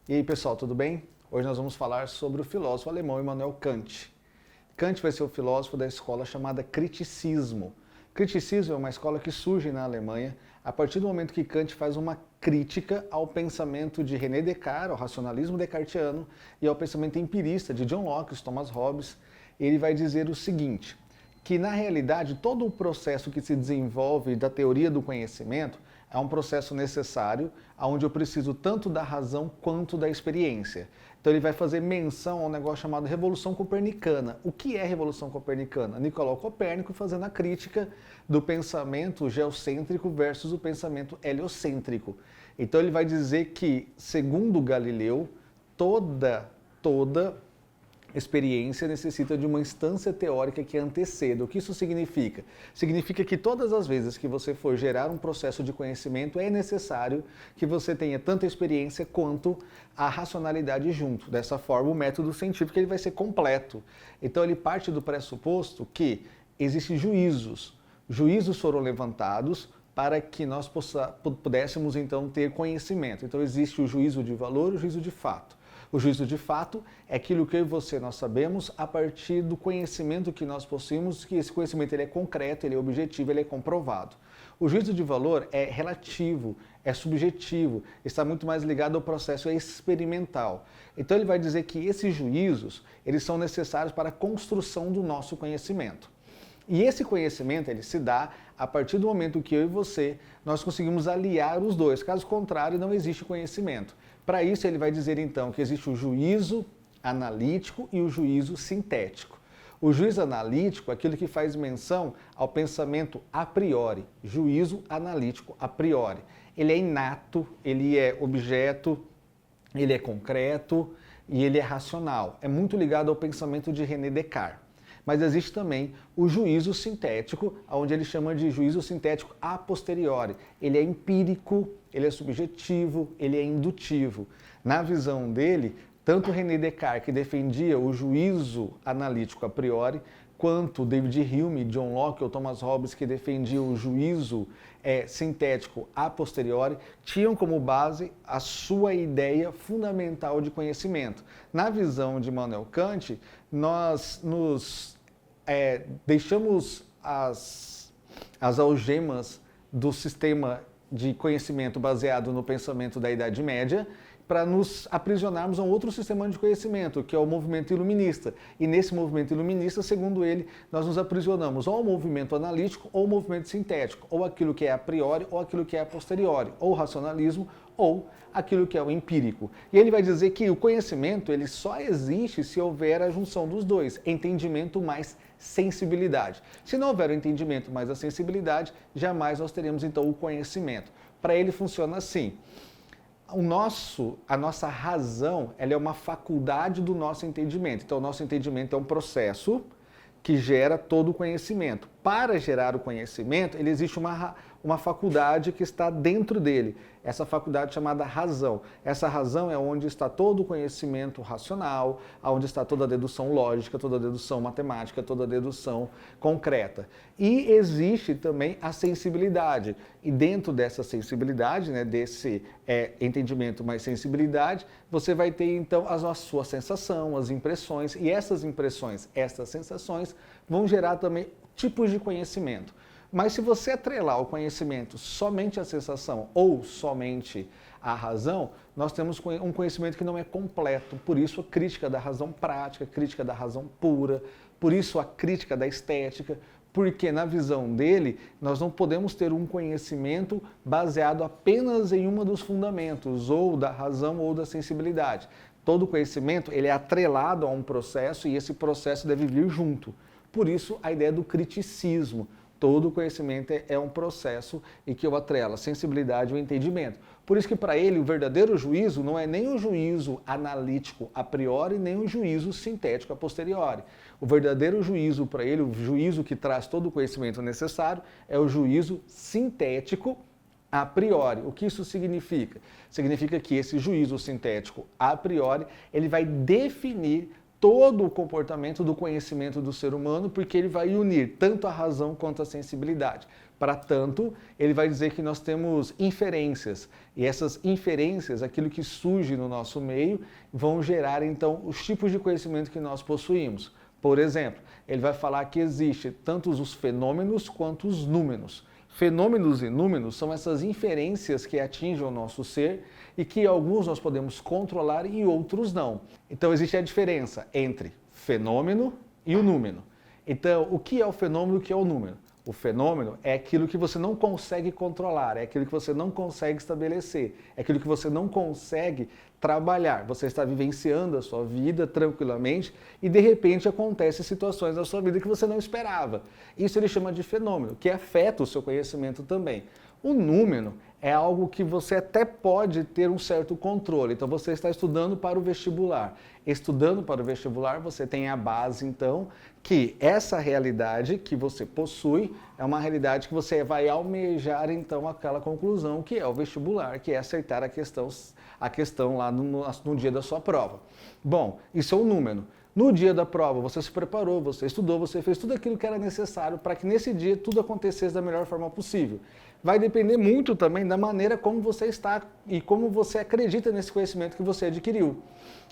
E aí, pessoal, tudo bem? Hoje nós vamos falar sobre o filósofo alemão Immanuel Kant. Kant vai ser o filósofo da escola chamada criticismo. Criticismo é uma escola que surge na Alemanha a partir do momento que Kant faz uma crítica ao pensamento de René Descartes, ao racionalismo descartiano, e ao pensamento empirista de John Locke, Thomas Hobbes. Ele vai dizer o seguinte, que na realidade todo o processo que se desenvolve da teoria do conhecimento é um processo necessário, onde eu preciso tanto da razão quanto da experiência. Então ele vai fazer menção a um negócio chamado Revolução Copernicana. O que é Revolução Copernicana? Nicolau Copérnico fazendo a crítica do pensamento geocêntrico versus o pensamento heliocêntrico. Então ele vai dizer que, segundo Galileu, toda experiência necessita de uma instância teórica que anteceda. O que isso significa? Significa que todas as vezes que você for gerar um processo de conhecimento, é necessário que você tenha tanto a experiência quanto a racionalidade junto. Dessa forma, o método científico ele vai ser completo. Então, ele parte do pressuposto que existem juízos. Juízos foram levantados para que nós pudéssemos, então, ter conhecimento. Então, existe o juízo de valor e o juízo de fato. O juízo de fato é aquilo que eu e você nós sabemos a partir do conhecimento que nós possuímos, que esse conhecimento ele é concreto, ele é objetivo, ele é comprovado. O juízo de valor é relativo, é subjetivo, está muito mais ligado ao processo experimental. Então ele vai dizer que esses juízos, eles são necessários para a construção do nosso conhecimento. E esse conhecimento ele se dá a partir do momento que eu e você nós conseguimos aliar os dois. Caso contrário, não existe conhecimento. Para isso, ele vai dizer então que existe o juízo analítico e o juízo sintético. O juízo analítico é aquilo que faz menção ao pensamento a priori, juízo analítico a priori. Ele é inato, ele é objeto, ele é concreto e ele é racional. É muito ligado ao pensamento de René Descartes. Mas existe também o juízo sintético, onde ele chama de juízo sintético a posteriori. Ele é empírico, ele é subjetivo, ele é indutivo. Na visão dele, tanto René Descartes, que defendia o juízo analítico a priori, quanto David Hume, John Locke ou Thomas Hobbes, que defendiam o juízo sintético a posteriori, tinham como base a sua ideia fundamental de conhecimento. Na visão de Immanuel Kant, nós deixamos as algemas do sistema de conhecimento baseado no pensamento da Idade Média para nos aprisionarmos a um outro sistema de conhecimento, que é o movimento iluminista. E nesse movimento iluminista, segundo ele, nós nos aprisionamos ou ao movimento analítico ou ao movimento sintético, ou aquilo que é a priori ou aquilo que é a posteriori, ou o racionalismo ou aquilo que é o empírico. E ele vai dizer que o conhecimento ele só existe se houver a junção dos dois, entendimento mais sensibilidade. Se não houver o entendimento mais a sensibilidade, jamais nós teremos então o conhecimento. Para ele funciona assim. A nossa razão ela é uma faculdade do nosso entendimento. Então, o nosso entendimento é um processo que gera todo o conhecimento. Para gerar o conhecimento, ele existe uma faculdade que está dentro dele. Essa faculdade chamada razão. Essa razão é onde está todo o conhecimento racional, onde está toda a dedução lógica, toda a dedução matemática, toda a dedução concreta. E existe também a sensibilidade. E dentro dessa sensibilidade, desse entendimento mais sensibilidade, você vai ter então a sua sensação, as impressões. E essas impressões, essas sensações vão gerar também tipos de conhecimento. Mas se você atrelar o conhecimento somente à sensação ou somente à razão, nós temos um conhecimento que não é completo. Por isso a crítica da razão prática, a crítica da razão pura, por isso a crítica da estética, porque na visão dele nós não podemos ter um conhecimento baseado apenas em um dos fundamentos, ou da razão ou da sensibilidade. Todo conhecimento ele é atrelado a um processo e esse processo deve vir junto. Por isso a ideia do criticismo. Todo conhecimento é um processo e que eu atrelo a sensibilidade e o entendimento. Por isso que para ele o verdadeiro juízo não é nem o juízo analítico a priori, nem o juízo sintético a posteriori. O verdadeiro juízo para ele, o juízo que traz todo o conhecimento necessário, é o juízo sintético a priori. O que isso significa? Significa que esse juízo sintético a priori, ele vai definir todo o comportamento do conhecimento do ser humano, porque ele vai unir tanto a razão quanto a sensibilidade. Para tanto, ele vai dizer que nós temos inferências, e essas inferências, aquilo que surge no nosso meio, vão gerar então os tipos de conhecimento que nós possuímos. Por exemplo, ele vai falar que existe tanto os fenômenos quanto os númenos. Fenômenos e números são essas inferências que atingem o nosso ser e que alguns nós podemos controlar e outros não. Então existe a diferença entre fenômeno e o número. Então, o que é o fenômeno e o que é o número? O fenômeno é aquilo que você não consegue controlar, é aquilo que você não consegue estabelecer, é aquilo que você não consegue trabalhar. Você está vivenciando a sua vida tranquilamente e de repente acontecem situações na sua vida que você não esperava. Isso ele chama de fenômeno, que afeta o seu conhecimento também. O número é algo que você até pode ter um certo controle. Então você está estudando para o vestibular. Estudando para o vestibular, você tem a base, então, que essa realidade que você possui é uma realidade que você vai almejar, então, aquela conclusão que é o vestibular, que é acertar a questão lá no dia da sua prova. Bom, isso é o número. No dia da prova, você se preparou, você estudou, você fez tudo aquilo que era necessário para que nesse dia tudo acontecesse da melhor forma possível. Vai depender muito também da maneira como você está e como você acredita nesse conhecimento que você adquiriu.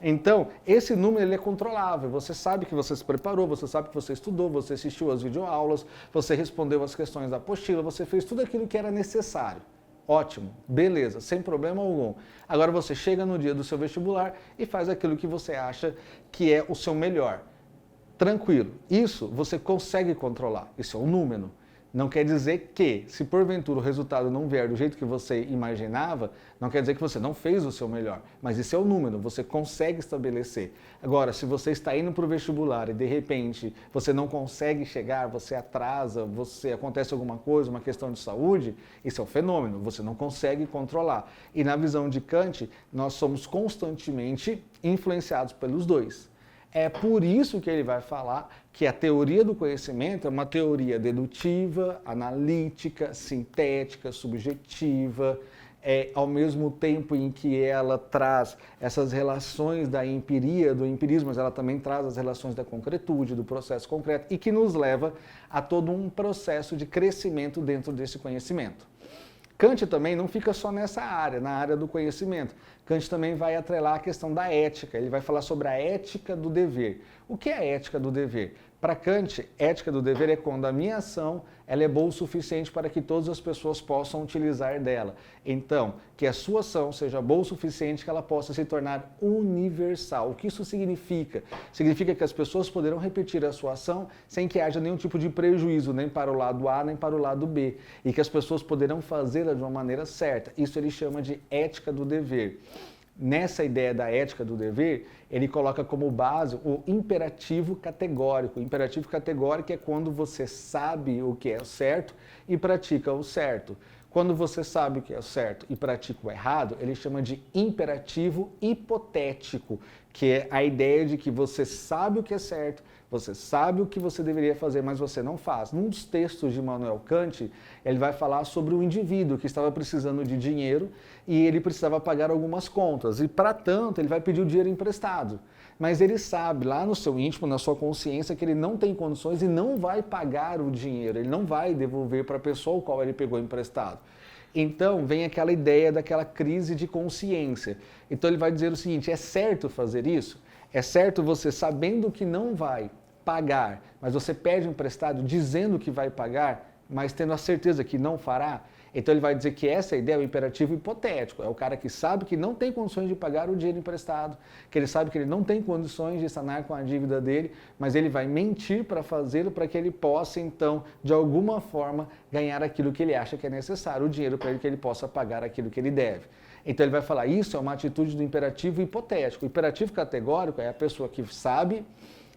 Então, esse número ele é controlável. Você sabe que você se preparou, você sabe que você estudou, você assistiu às videoaulas, você respondeu às questões da apostila, você fez tudo aquilo que era necessário. Ótimo, beleza, sem problema algum. Agora você chega no dia do seu vestibular e faz aquilo que você acha que é o seu melhor. Tranquilo, isso você consegue controlar, isso é um número. Não quer dizer que, se porventura o resultado não vier do jeito que você imaginava, não quer dizer que você não fez o seu melhor. Mas isso é o número, você consegue estabelecer. Agora, se você está indo para o vestibular e de repente você não consegue chegar, você atrasa, acontece alguma coisa, uma questão de saúde, isso é um fenômeno, você não consegue controlar. E na visão de Kant, nós somos constantemente influenciados pelos dois. É por isso que ele vai falar que a teoria do conhecimento é uma teoria dedutiva, analítica, sintética, subjetiva, ao mesmo tempo em que ela traz essas relações da empiria, do empirismo, mas ela também traz as relações da concretude, do processo concreto, e que nos leva a todo um processo de crescimento dentro desse conhecimento. Kant também não fica só nessa área, na área do conhecimento. Kant também vai atrelar a questão da ética, ele vai falar sobre a ética do dever. O que é a ética do dever? Para Kant, ética do dever é quando a minha ação ela é boa o suficiente para que todas as pessoas possam utilizar dela. Então, que a sua ação seja boa o suficiente que ela possa se tornar universal. O que isso significa? Significa que as pessoas poderão repetir a sua ação sem que haja nenhum tipo de prejuízo, nem para o lado A, nem para o lado B. E que as pessoas poderão fazê-la de uma maneira certa. Isso ele chama de ética do dever. Nessa ideia da ética do dever, ele coloca como base o imperativo categórico. O imperativo categórico é quando você sabe o que é o certo e pratica o certo. Quando você sabe o que é o certo e pratica o errado, ele chama de imperativo hipotético, que é a ideia de que você sabe o que é certo, você sabe o que você deveria fazer, mas você não faz. Num dos textos de Immanuel Kant, ele vai falar sobre o indivíduo que estava precisando de dinheiro e ele precisava pagar algumas contas. E, para tanto, ele vai pedir o dinheiro emprestado. Mas ele sabe, lá no seu íntimo, na sua consciência, que ele não tem condições e não vai pagar o dinheiro, ele não vai devolver para a pessoa ao qual ele pegou emprestado. Então, vem aquela ideia daquela crise de consciência. Então, ele vai dizer o seguinte, é certo fazer isso? É certo você, sabendo que não vai pagar, mas você pede emprestado dizendo que vai pagar, mas tendo a certeza que não fará? Então ele vai dizer que essa ideia é o imperativo hipotético, é o cara que sabe que não tem condições de pagar o dinheiro emprestado, que ele sabe que ele não tem condições de sanar com a dívida dele, mas ele vai mentir para fazê-lo para que ele possa, então, de alguma forma, ganhar aquilo que ele acha que é necessário, o dinheiro para ele que ele possa pagar aquilo que ele deve. Então ele vai falar, isso é uma atitude do imperativo hipotético. O imperativo categórico é a pessoa que sabe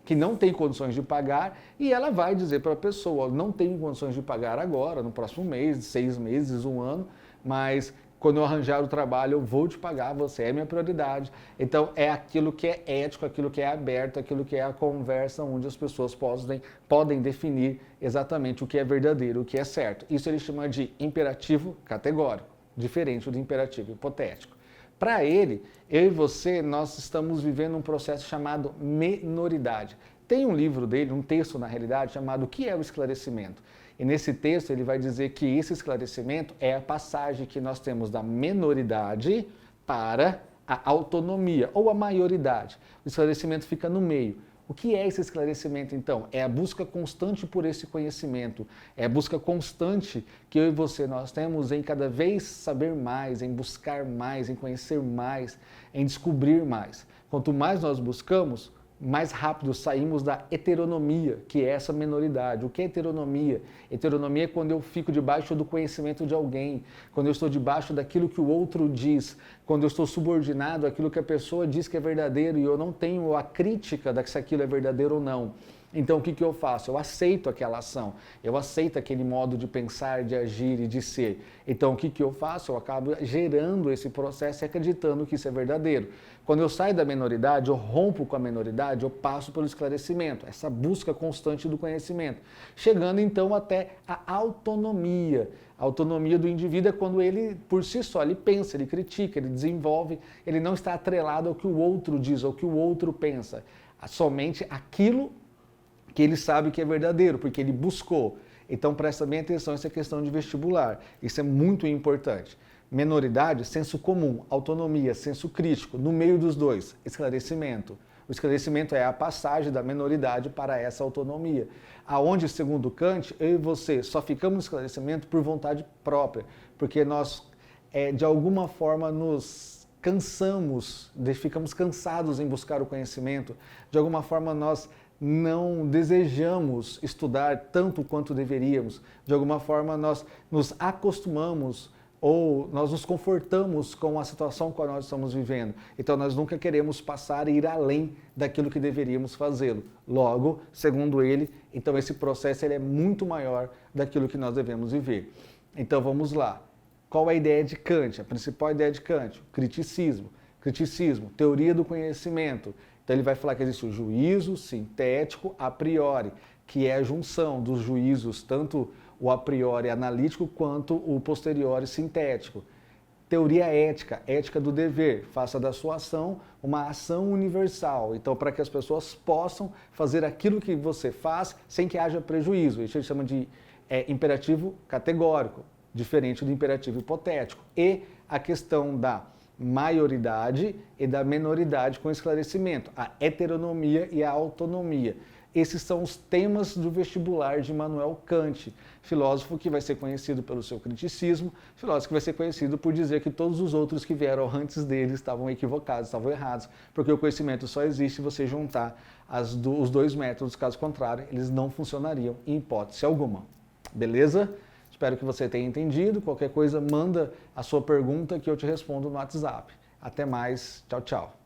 que não tem condições de pagar e ela vai dizer para a pessoa, não tenho condições de pagar agora, no próximo mês, 6 meses, 1 ano, mas quando eu arranjar o trabalho eu vou te pagar, você é minha prioridade. Então é aquilo que é ético, aquilo que é aberto, aquilo que é a conversa onde as pessoas podem definir exatamente o que é verdadeiro, o que é certo. Isso ele chama de imperativo categórico, diferente do imperativo hipotético. Para ele, eu e você, nós estamos vivendo um processo chamado menoridade. Tem um livro dele, um texto na realidade, chamado O que é o esclarecimento? E nesse texto ele vai dizer que esse esclarecimento é a passagem que nós temos da menoridade para a autonomia ou a maioridade. O esclarecimento fica no meio. O que é esse esclarecimento, então? É a busca constante por esse conhecimento, é a busca constante que eu e você nós temos em cada vez saber mais, em buscar mais, em conhecer mais, em descobrir mais. Quanto mais nós buscamos, mais rápido saímos da heteronomia, que é essa menoridade. O que é heteronomia? Heteronomia é quando eu fico debaixo do conhecimento de alguém, quando eu estou debaixo daquilo que o outro diz, quando eu estou subordinado àquilo que a pessoa diz que é verdadeiro e eu não tenho a crítica de se aquilo é verdadeiro ou não. Então o que eu faço? Eu aceito aquela ação, eu aceito aquele modo de pensar, de agir e de ser. Então o que eu faço? Eu acabo gerando esse processo e acreditando que isso é verdadeiro. Quando eu saio da menoridade, eu rompo com a menoridade, eu passo pelo esclarecimento, essa busca constante do conhecimento. Chegando então até a autonomia. A autonomia do indivíduo é quando ele, por si só, ele pensa, ele critica, ele desenvolve, ele não está atrelado ao que o outro diz, ao que o outro pensa. Somente aquilo que ele sabe que é verdadeiro, porque ele buscou. Então presta bem atenção, essa é questão de vestibular, isso é muito importante. Menoridade, senso comum, autonomia, senso crítico, no meio dos dois, esclarecimento. O esclarecimento é a passagem da menoridade para essa autonomia, aonde, segundo Kant, eu e você só ficamos no esclarecimento por vontade própria, porque nós, de alguma forma, nos cansamos, ficamos cansados em buscar o conhecimento, de alguma forma nós não desejamos estudar tanto quanto deveríamos. De alguma forma, nós nos acostumamos ou nós nos confortamos com a situação com a qual nós estamos vivendo. Então, nós nunca queremos passar e ir além daquilo que deveríamos fazê-lo. Logo, segundo ele, então esse processo ele é muito maior daquilo que nós devemos viver. Então, vamos lá. Qual é a ideia de Kant? A principal ideia de Kant? O criticismo. Criticismo, teoria do conhecimento. Então ele vai falar que existe o juízo sintético a priori, que é a junção dos juízos, tanto o a priori analítico quanto o posteriori sintético. Teoria ética, ética do dever, faça da sua ação uma ação universal. Então, para que as pessoas possam fazer aquilo que você faz sem que haja prejuízo. Isso a gente chama de imperativo categórico, diferente do imperativo hipotético. E a questão da maioridade e da menoridade com esclarecimento, a heteronomia e a autonomia. Esses são os temas do vestibular de Immanuel Kant, filósofo que vai ser conhecido pelo seu criticismo, filósofo que vai ser conhecido por dizer que todos os outros que vieram antes dele estavam equivocados, estavam errados, porque o conhecimento só existe se você juntar os dois métodos, caso contrário, eles não funcionariam em hipótese alguma. Beleza? Espero que você tenha entendido. Qualquer coisa, manda a sua pergunta que eu te respondo no WhatsApp. Até mais. Tchau, tchau.